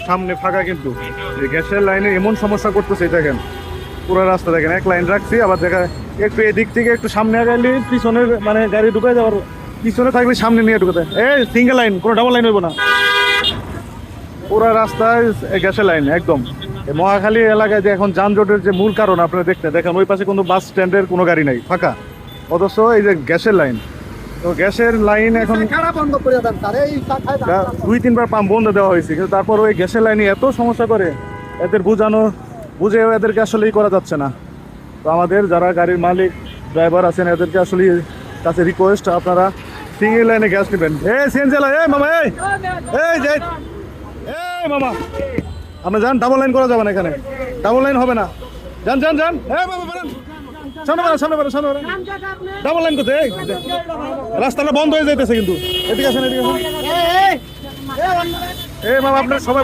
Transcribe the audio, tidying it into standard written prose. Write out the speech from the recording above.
সামনে ফাঁকা, কিন্তু গ্যাসের লাইনে এমন সমস্যা করতেছে দেখেন। পুরো রাস্তা দেখেন, এক লাইন রাখছি, আবার দেখা একটু এদিক থেকে একটু সামনে আগাইলে পিছনের মানে গাড়ি ঢুকে যাওয়ার, পিছনে থাকলে সামনে নিয়ে ঢুকাতে। এই সিঙ্গেল লাইন, কোনো ডাবল লাইন হইব না। পুরো রাস্তায় গ্যাসের লাইন একদম। মহাখালী এলাকায় যে এখন যানজটের যে মূল কারণ আপনারা দেখেন, ওই পাশে কোনো বাস স্ট্যান্ডের কোনো গাড়ি নাই, ফাঁকা। অথচ এই যে গ্যাসের লাইন, তো গ্যাসের লাইন এখন 2-3 বার পাম্প বন্ধ দেওয়া হয়েছে, কিন্তু তারপর ওই গ্যাসের লাইনে এত সমস্যা করে, এদের বুঝেও এদেরকে আসলেই করা যাচ্ছে না। তো আমাদের যারা গাড়ির মালিক ড্রাইভার আছেন, এদেরকে আসলে কাছে রিকোয়েস্ট, আপনারা সিঙ্গেল লাইনে গ্যাস নেবেন। সিএনজি লাইন, মামা মামা আপনি যান, ডাবল লাইন করা যাবে না, এখানে ডাবল লাইন হবে না। যান যান যান, সামনে ডাবল লাইন করতে, রাস্তাটা বন্ধ হয়ে যাইতেছে কিন্তু। এদিকে আসেন, এদিকে আসেন। মামা আপনার সবাই